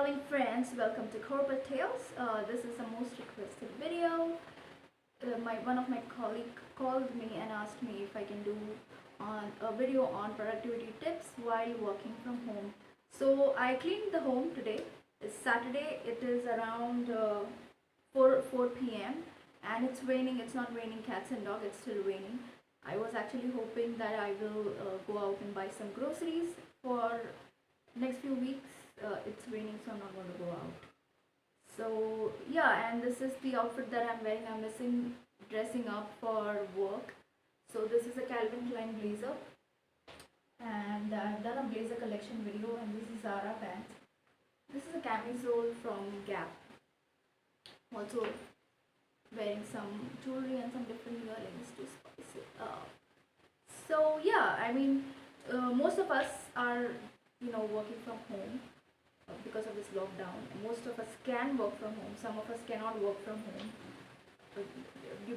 darling friends, welcome to Corporate Tales. This is the most requested video. One of my colleague called me and asked me if I can do on a video on productivity tips while working from home. So I cleaned the home today. It's Saturday. It is around 4 p.m. and it's raining. It's not raining cats and dog. It's still raining. I was actually hoping that I will go out and buy some groceries for next few weeks. It's raining, so I'm not going to go out. So yeah, and this is the outfit that I'm wearing. I'm missing dressing up for work. So this is a Calvin Klein blazer, and I've done a blazer collection video, and this is Zara pants. This is a camisole from Gap. Also wearing some jewelry and some different earrings to spice it up. So yeah, most of us are working from home because of this lockdown. Most of us can work from home. Some of us cannot work from home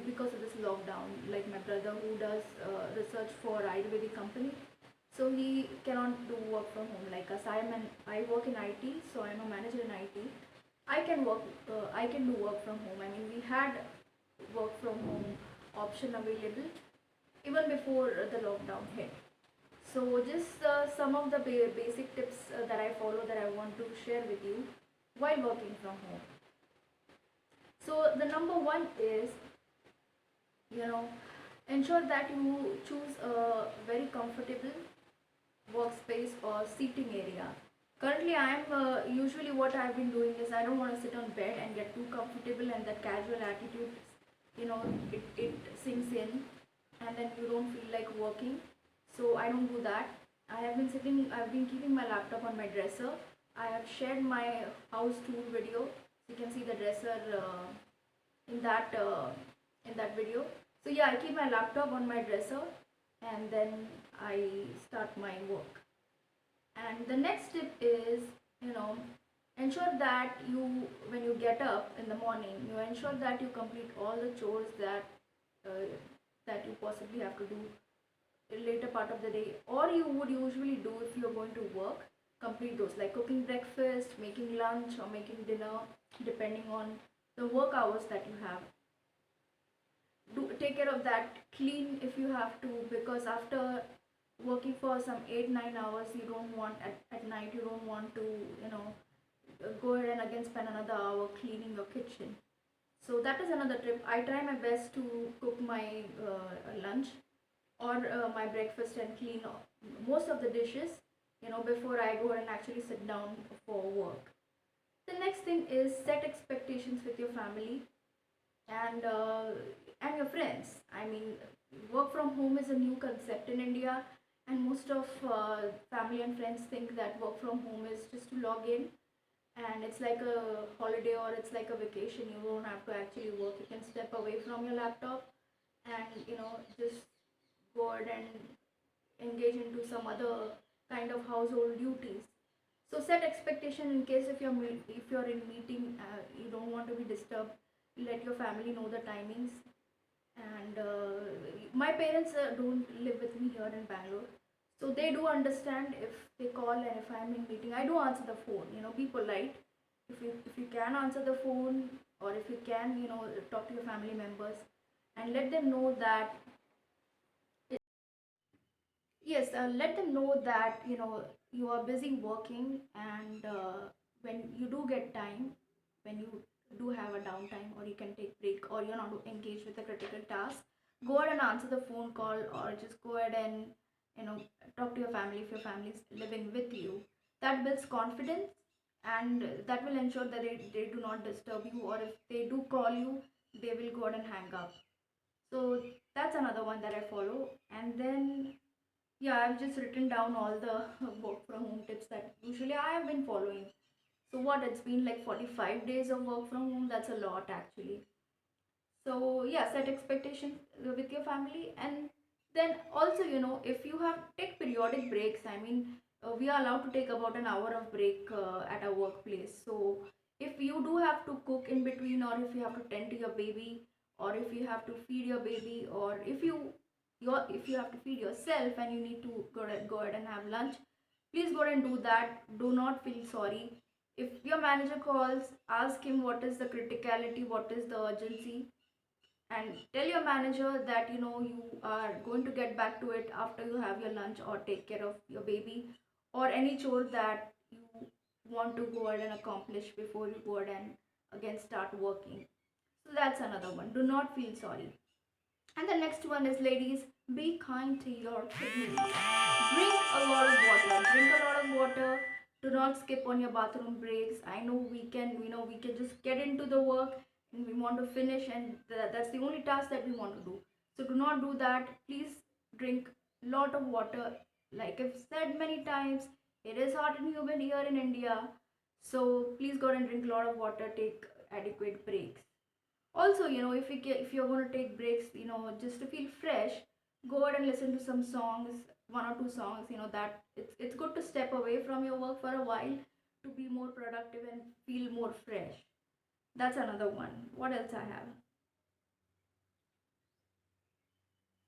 because of this lockdown. Like my brother who does research for Ayurvedic company, so he cannot do work from home. Like us, I work in IT, so I'm a manager in IT. I can work. I can do work from home. We had work from home option available even before the lockdown hit. So just some of the basic tips that I follow that I want to share with you while working from home. So the number one is, ensure that you choose a very comfortable workspace or seating area. Currently, I am usually what I've been doing is I don't want to sit on bed and get too comfortable and that casual attitude, it sinks in and then you don't feel like working. So I don't do that. I've been keeping my laptop on my dresser. I have shared my house tour video. You can see the dresser in that video. So yeah, I keep my laptop on my dresser and then I start my work. And the next tip is, ensure that when you get up in the morning, you ensure that you complete all the chores that you possibly have to do later part of the day, or you would usually do if you're going to work. Complete those, like cooking breakfast, making lunch, or making dinner, depending on the work hours that you have. Take care of that. Clean if you have to, because after working for some 8-9 hours, you don't want at night, you don't want to go ahead and again spend another hour cleaning your kitchen. So that is another tip. I try my best to cook my lunch or my breakfast and clean most of the dishes, before I go and actually sit down for work. The next thing is set expectations with your family and your friends. Work from home is a new concept in India, and most of family and friends think that work from home is just to log in and it's like a holiday or it's like a vacation. You don't have to actually work. You can step away from your laptop and just go ahead and engage into some other kind of household duties. So set expectation in case if you're in meeting, you don't want to be disturbed. Let your family know the timings. And my parents don't live with me here in Bangalore, so they do understand if they call and if I'm in meeting, I do answer the phone. Be polite. If you can answer the phone, or if you can talk to your family members and let them know that yes, let them know that you are busy working, and when you do get time, when you do have a downtime, or you can take break, or you're not engaged with a critical task, go ahead and answer the phone call, or just go ahead and talk to your family if your family is living with you. That builds confidence, and that will ensure that they do not disturb you, or if they do call you, they will go ahead and hang up. So that's another one that I follow. And then yeah, I've just written down all the work from home tips that usually I have been following. So what, it's been like 45 days of work from home. That's a lot actually. So yeah, set expectations with your family, and then also if you have take periodic breaks. We are allowed to take about an hour of break at our workplace. So if you do have to cook in between, or if you have to tend to your baby, or if you have to feed your baby, or if you have to feed yourself and you need to go ahead and have lunch, please go ahead and do that. Do not feel sorry. If your manager calls, ask him what is the criticality, what is the urgency, and tell your manager that you are going to get back to it after you have your lunch or take care of your baby or any chore that you want to go ahead and accomplish before you go ahead and again start working. So that's another one. Do not feel sorry. And the next one is, ladies, be kind to your kidneys. Drink a lot of water. Drink a lot of water. Do not skip on your bathroom breaks. I know we can just get into the work and we want to finish, and that's the only task that we want to do. So do not do that. Please drink a lot of water. Like I've said many times, it is hot and humid here in India. So please go and drink a lot of water. Take adequate breaks. Also, if you're going to take breaks, just to feel fresh, go ahead and listen to some songs, one or two songs, that it's good to step away from your work for a while to be more productive and feel more fresh. That's another one. What else I have?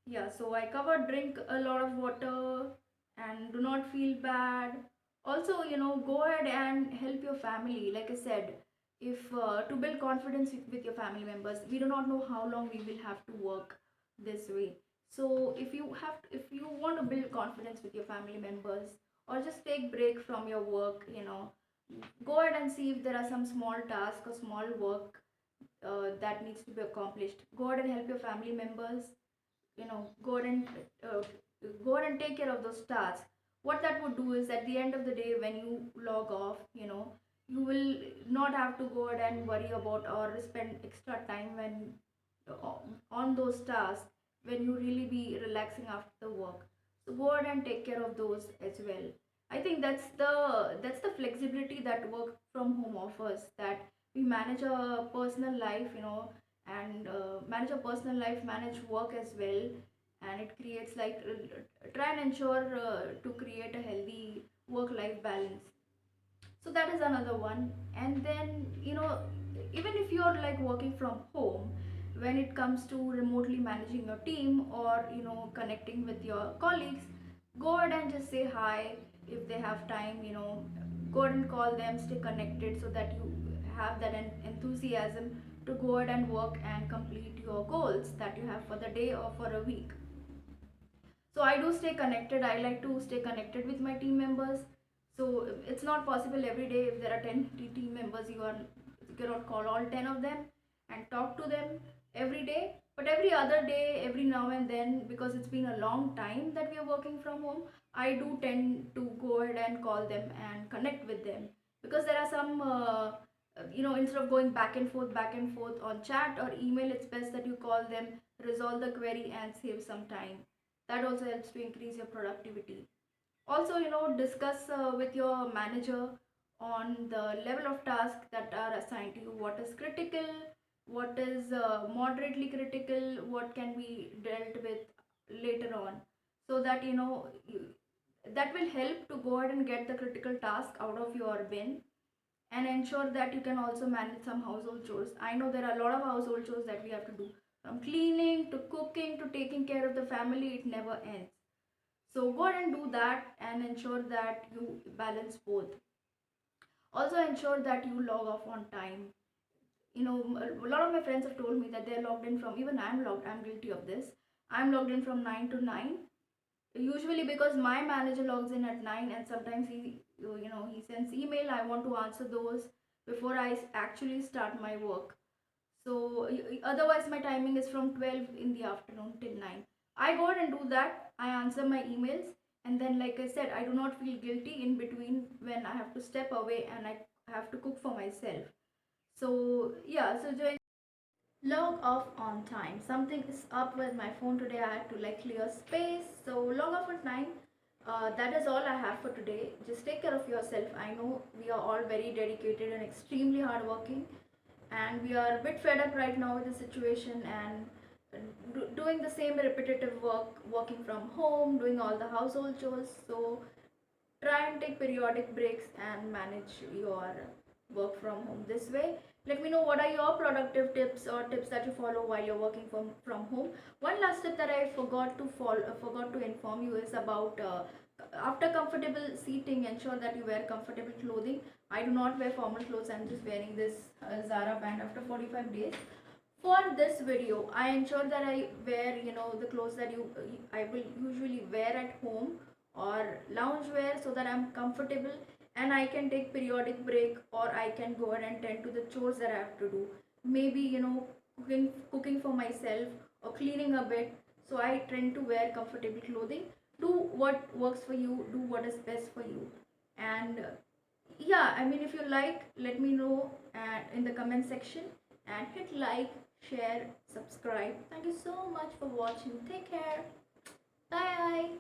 Yeah, so I covered drink a lot of water and do not feel bad. Also, go ahead and help your family. Like I said, if to build confidence with your family members, we do not know how long we will have to work this way. So if you want to build confidence with your family members, or just take break from your work, go ahead and see if there are some small tasks or small work that needs to be accomplished. Go ahead and help your family members, go ahead and uh, take care of those tasks. What that would do is, at the end of the day, when you log off, you will not have to go ahead and worry about or spend extra time on those tasks when you really be relaxing after the work. So go ahead and take care of those as well. I think that's the flexibility that work from home offers, that we manage a personal life, and manage a personal life, manage work as well, and it creates like try and ensure to create a healthy work life balance. So that is another one. And then, even if you're like working from home, when it comes to remotely managing your team, or connecting with your colleagues, go ahead and just say hi. If they have time, go ahead and call them, stay connected, so that you have that enthusiasm to go ahead and work and complete your goals that you have for the day or for a week. So I do stay connected. I like to stay connected with my team members. So it's not possible every day. If there are 10 team members, you cannot call all 10 of them and talk to them every day. But every other day, every now and then, because it's been a long time that we are working from home, I do tend to go ahead and call them and connect with them, because there are some instead of going back and forth on chat or email, it's best that you call them, resolve the query, and save some time. That also helps to increase your productivity. Also, discuss with your manager on the level of tasks that are assigned to you. What is critical, what is moderately critical, what can be dealt with later on, so that that will help to go ahead and get the critical task out of your bin, and ensure that you can also manage some household chores. I know there are a lot of household chores that we have to do, from cleaning to cooking to taking care of the family. It never ends. So go ahead and do that and ensure that you balance both. Also ensure that you log off on time. A lot of my friends have told me that they're logged in from, even I'm guilty of this. I'm logged in from 9 to 9, usually because my manager logs in at 9, and sometimes he sends email. I want to answer those before I actually start my work. So otherwise my timing is from 12 in the afternoon till 9. I go ahead and do that. I answer my emails, and then, like I said, I do not feel guilty in between when I have to step away and I have to cook for myself. So yeah, so join. Log off on time. Something is up with my phone today. I had to like clear space. So log off on time. That is all I have for today. Just take care of yourself. I know we are all very dedicated and extremely hardworking, and we are a bit fed up right now with the situation, and doing the same repetitive work, working from home, doing all the household chores. So try and take periodic breaks and manage your work from home this way. Let me know what are your productive tips or tips that you follow while you're working from home. One last tip that I forgot to inform you is about after comfortable seating, ensure that you wear comfortable clothing. I do not wear formal clothes. I'm just wearing this Zara band after 45 days. For this video, I ensure that I wear, the clothes that I will usually wear at home or lounge wear, so that I'm comfortable and I can take periodic break, or I can go ahead and tend to the chores that I have to do. Maybe, cooking for myself or cleaning a bit. So I tend to wear comfortable clothing. Do what works for you, do what is best for you. And yeah, I mean, if you like, let me know in the comment section, and hit like, share, subscribe. Thank you so much for watching. Take care. Bye.